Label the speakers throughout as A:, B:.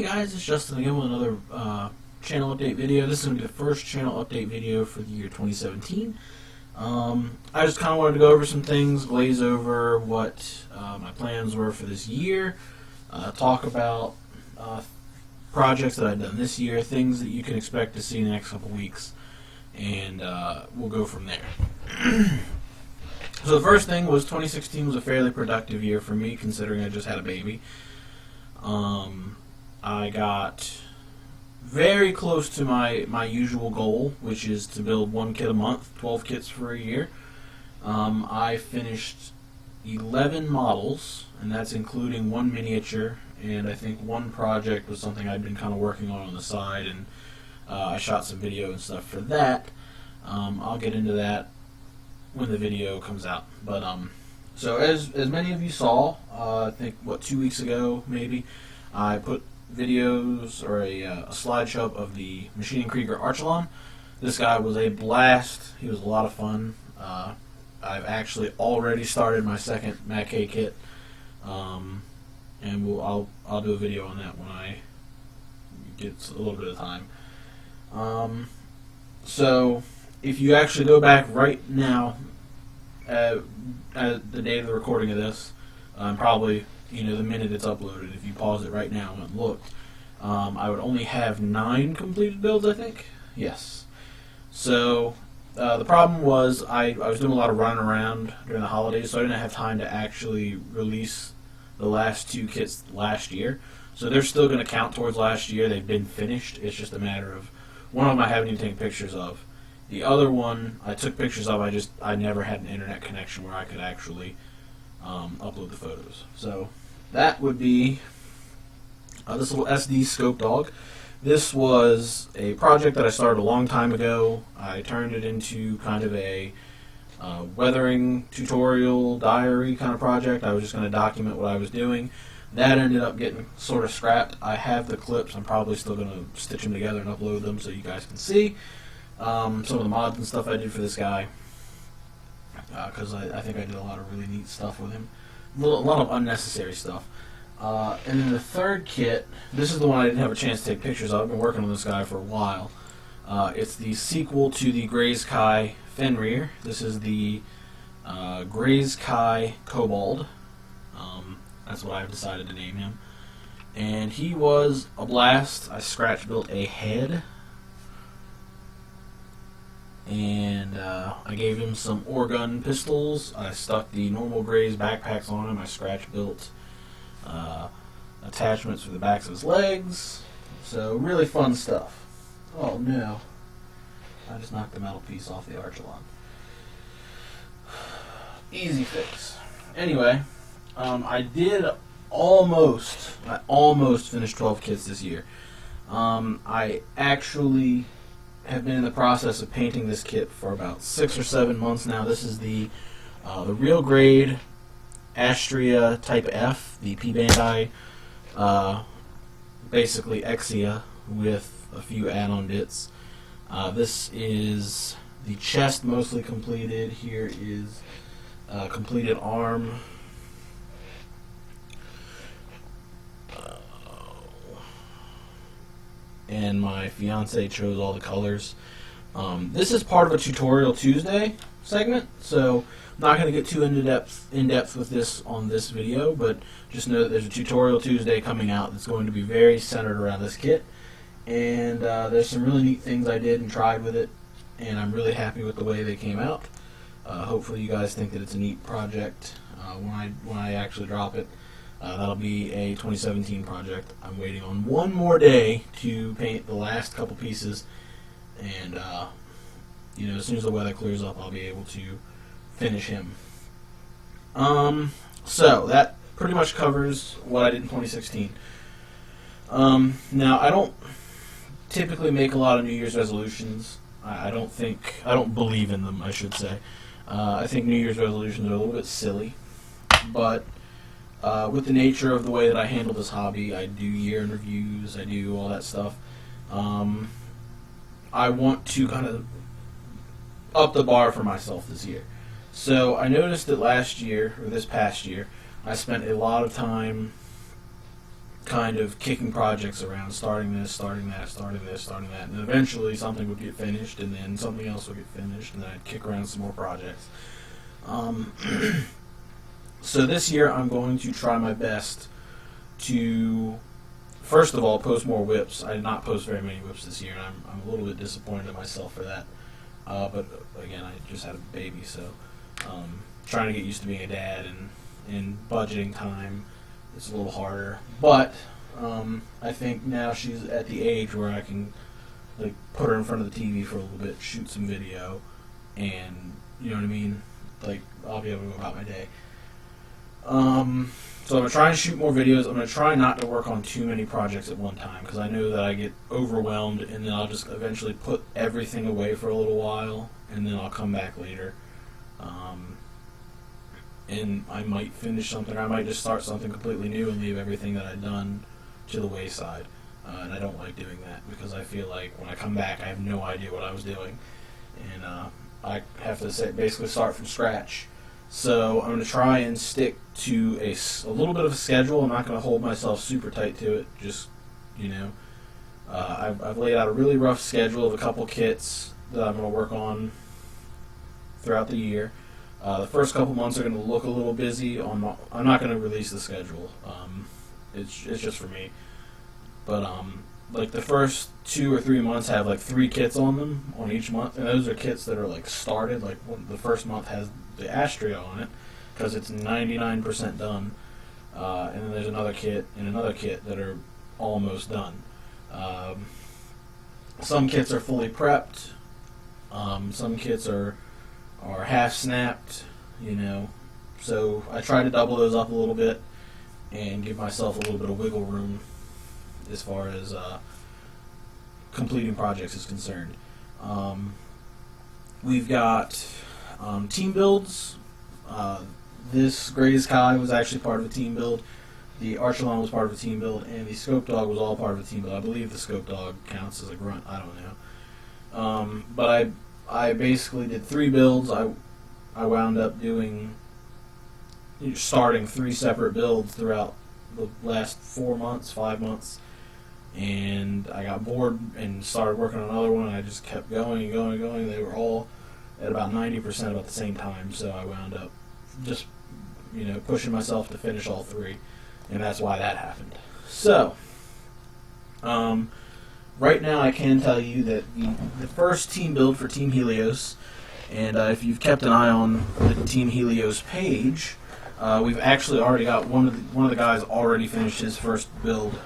A: guys, it's Justin again with another channel update video. This is going to be the first channel update video for the year 2017. I just kind of wanted to go over some things, glaze over what my plans were for this year, talk about projects that I've done this year, things that you can expect to see in the next couple weeks, and we'll go from there. So the first thing was 2016 was a fairly productive year for me, considering I just had a baby. I got very close to my usual goal, which is to build 1 kit a month, 12 kits for a year. I finished 11 models, and that's including 1 miniature, and I think 1 project was something I'd been kind of working on the side, and I shot some video and stuff for that. I'll get into that when the video comes out. But so as many of you saw, I think 2 weeks ago maybe, I put videos or a slideshow of the Machining Krieger Archelon. This guy was a blast. He was a lot of fun. I've actually already started my second Mackay kit, and I'll do a video on that when I get a little bit of time. So if you actually go back right now at the date of the recording of this, probably the minute it's uploaded, if you pause it right now and look, I would only have 9 completed builds, I think. Yes. So the problem was I was doing a lot of running around during the holidays, so I didn't have time to actually release the last 2 kits last year. So they're still going to count towards last year. They've been finished. It's just a matter of, one of them I haven't even taken pictures of. The other one I took pictures of. I never had an internet connection where I could actually upload the photos. So that would be this little SD scope dog. This was a project that I started a long time ago. I turned it into kind of a weathering tutorial diary kind of project. I was just going to document what I was doing. That ended up getting sort of scrapped. I have the clips. I'm probably still going to stitch them together and upload them so you guys can see some of the mods and stuff I did for this guy, because I think I did a lot of really neat stuff with him. A lot of unnecessary stuff. And then the third kit, this is the one I didn't have a chance to take pictures of. I've been working on this guy for a while. It's the sequel to the Graze Kai Fenrir. This is the Graze Kai Kobold. That's what I've decided to name him. And he was a blast. I scratch built a head. And I gave him some Orgun pistols. I stuck the normal Graze backpacks on him. I scratch built attachments for the backs of his legs. So really fun stuff. Oh no, I just knocked the metal piece off the Archelon. Easy fix. Anyway, I almost finished 12 kits this year. I actually have been in the process of painting this kit for about 6 or 7 months now. This is the real grade Astria Type F, the P Bandai, basically Exia with a few add-on bits. This is the chest mostly completed. Here is completed arm. And my fiance chose all the colors. This is part of a Tutorial Tuesday segment, so I'm not going to get too in depth with this on this video, but just know that there's a Tutorial Tuesday coming out that's going to be very centered around this kit, and there's some really neat things I did and tried with it, and I'm really happy with the way they came out. Hopefully you guys think that it's a neat project when I actually drop it. That'll be a 2017 project. I'm waiting on 1 more day to paint the last couple pieces, and as soon as the weather clears up, I'll be able to finish him. So that pretty much covers what I did in 2016. Now I don't typically make a lot of New Year's resolutions. I don't believe in them, I should say. I think New Year's resolutions are a little bit silly, but with the nature of the way that I handle this hobby, I do year-end reviews, I do all that stuff. I want to kind of up the bar for myself this year. So I noticed that last year, or this past year, I spent a lot of time kind of kicking projects around, starting this, starting that, starting this, starting that, and eventually something would get finished, and then something else would get finished, and then I'd kick around some more projects. So this year I'm going to try my best to, first of all, post more whips. I did not post very many whips this year, and I'm a little bit disappointed in myself for that. But again, I just had a baby, so trying to get used to being a dad and budgeting time, it's a little harder. But I think now she's at the age where I can like put her in front of the TV for a little bit, shoot some video, and you know what I mean. Like I'll be able to go about my day. So I'm going to try and shoot more videos. I'm going to try not to work on too many projects at one time because I know that I get overwhelmed, and then I'll just eventually put everything away for a little while, and then I'll come back later. And I might finish something, or I might just start something completely new and leave everything that I've done to the wayside. And I don't like doing that because I feel like when I come back I have no idea what I was doing. And I have to basically start from scratch. So I'm going to try and stick to a little bit of a schedule. I'm not going to hold myself super tight to it. Just, you know, I've laid out a really rough schedule of a couple kits that I'm going to work on throughout the year. The first couple months are going to look a little busy. I'm not going to release the schedule. It's just for me. But like the first 2 or 3 months have like 3 kits on them on each month, and those are kits that are like started. Like the first month has the Astria on it because it's 99% done, and then there's another kit and another kit that are almost done. Some kits are fully prepped. Some kits are half snapped, you know. So I try to double those up a little bit and give myself a little bit of wiggle room as far as completing projects is concerned. We've got team builds. This Gray's Kai was actually part of a team build. The Archelon was part of a team build, and the Scope Dog was all part of a team build. I believe the Scope Dog counts as a grunt. I don't know. But I basically did 3 builds. I wound up starting 3 separate builds throughout the last 4 months, 5 months, and I got bored and started working on another one. And I just kept going and going and going. They were all at about 90% about the same time, so I wound up just pushing myself to finish all 3, and that's why that happened. So right now I can tell you that the first team build for Team Helios, and if you've kept an eye on the Team Helios page, we've actually already got one of the guys already finished his first build,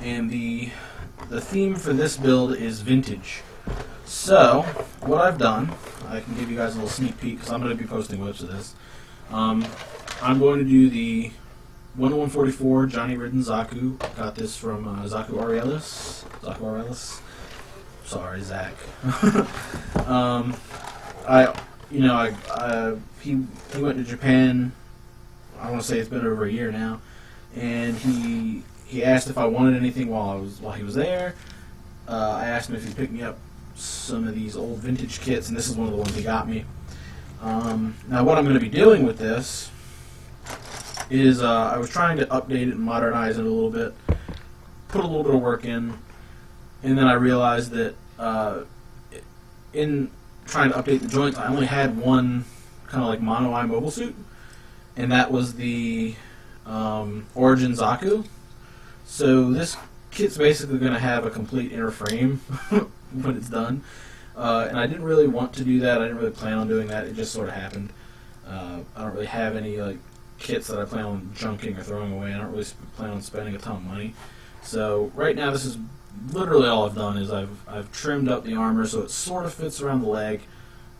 A: and the theme for this build is vintage. So what I've done, I can give you guys a little sneak peek because I'm going to be posting whips of this. I'm going to do the 1-144 Johnny Ridden Zaku. Got this from Zaku Aurelis. Sorry, Zach. He went to Japan. I want to say it's been over a year now, and he asked if I wanted anything while he was there. I asked him if he'd pick me up some of these old vintage kits, and this is one of the ones he got me. Now what I'm going to be doing with this is I was trying to update it and modernize it a little bit, put a little bit of work in, and then I realized that in trying to update the joints, I only had one kind of like mono-eye mobile suit, and that was the Origin Zaku. So this kit's basically going to have a complete inner frame when it's done. And I didn't really want to do that. I didn't really plan on doing that. It just sort of happened. I don't really have any kits that I plan on junking or throwing away. I don't really plan on spending a ton of money. So right now, this is literally all I've done is I've trimmed up the armor so it sort of fits around the leg.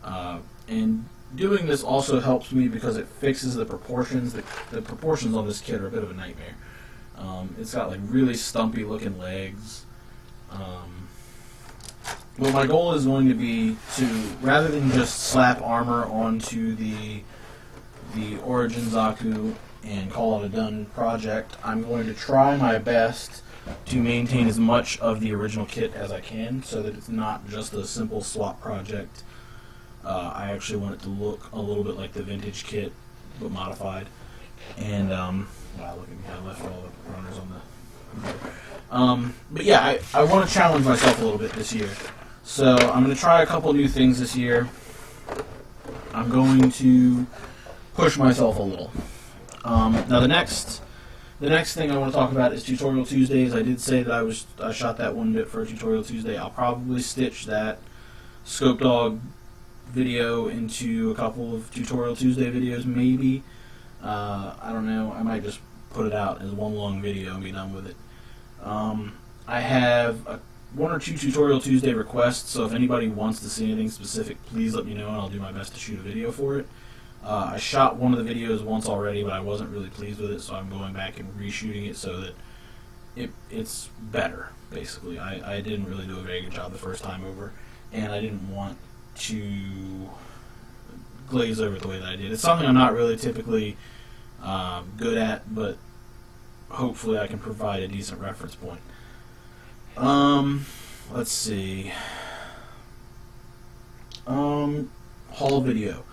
A: And doing this also helps me because it fixes the proportions. The proportions on this kit are a bit of a nightmare. It's got like really stumpy looking legs. Well, my goal is going to be to, rather than just slap armor onto the Origin Zaku and call it a done project, I'm going to try my best to maintain as much of the original kit as I can so that it's not just a simple swap project. I actually want it to look a little bit like the vintage kit, but modified. And wow, look at me, I left all the runners on the. But yeah, I want to challenge myself a little bit this year. So I'm going to try a couple new things this year. I'm going to push myself a little. Now the next thing I want to talk about is Tutorial Tuesdays. I did say that I shot that one bit for a Tutorial Tuesday. I'll probably stitch that Scope Dog video into a couple of Tutorial Tuesday videos, maybe. I don't know. I might just put it out as one long video and be done with it. I have one or two Tutorial Tuesday requests, so if anybody wants to see anything specific, please let me know and I'll do my best to shoot a video for it. I shot one of the videos once already, but I wasn't really pleased with it, so I'm going back and reshooting it so that it's better, basically. I didn't really do a very good job the first time over, and I didn't want to glaze over it the way that I did. It's something I'm not really typically good at, but hopefully I can provide a decent reference point. Let's see. Haul video.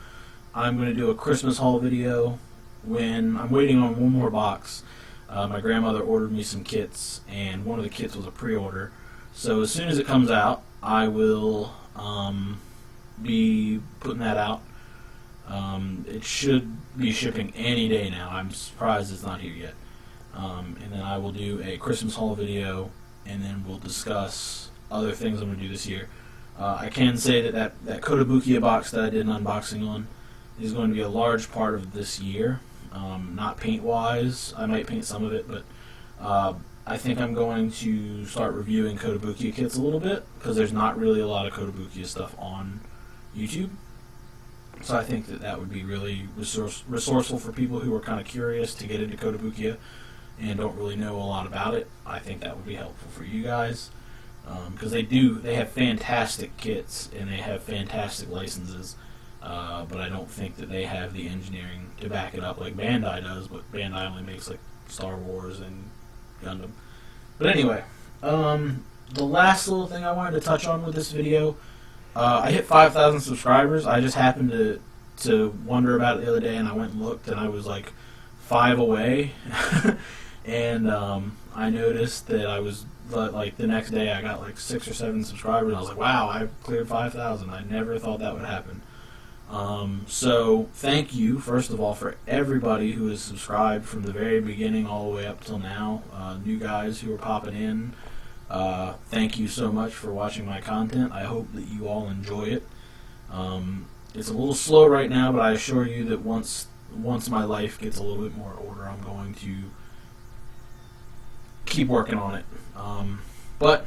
A: I'm going to do a Christmas haul video when I'm waiting on one more box. My grandmother ordered me some kits, and one of the kits was a pre-order. So as soon as it comes out, I will be putting that out. It should be shipping any day now. I'm surprised it's not here yet. And then I will do a Christmas haul video, and then we'll discuss other things I'm going to do this year. I can say that Kotobukiya box that I did an unboxing on is going to be a large part of this year. Not paint-wise. I might paint some of it, but I think I'm going to start reviewing Kotobukiya kits a little bit, because there's not really a lot of Kotobukiya stuff on YouTube. So I think that would be really resourceful for people who are kind of curious to get into Kotobukiya and don't really know a lot about it. I think that would be helpful for you guys, because they have fantastic kits and they have fantastic licenses, but I don't think that they have the engineering to back it up like Bandai does, but Bandai only makes like Star Wars and Gundam. But anyway, the last little thing I wanted to touch on with this video, I hit 5,000 subscribers. I just happened to wonder about it the other day, and I went and looked, and I was like 5 away. And I noticed that I was, like, the next day I got like 6 or 7 subscribers. I was like, wow, I cleared 5,000. I never thought that would happen. So thank you, first of all, for everybody who has subscribed from the very beginning all the way up till now. New guys who are popping in. Thank you so much for watching my content. I hope that you all enjoy it. It's a little slow right now, but I assure you that once my life gets a little bit more order, I'm going to keep working on it. But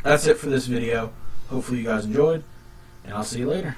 A: that's it for this video. Hopefully you guys enjoyed, and I'll see you later.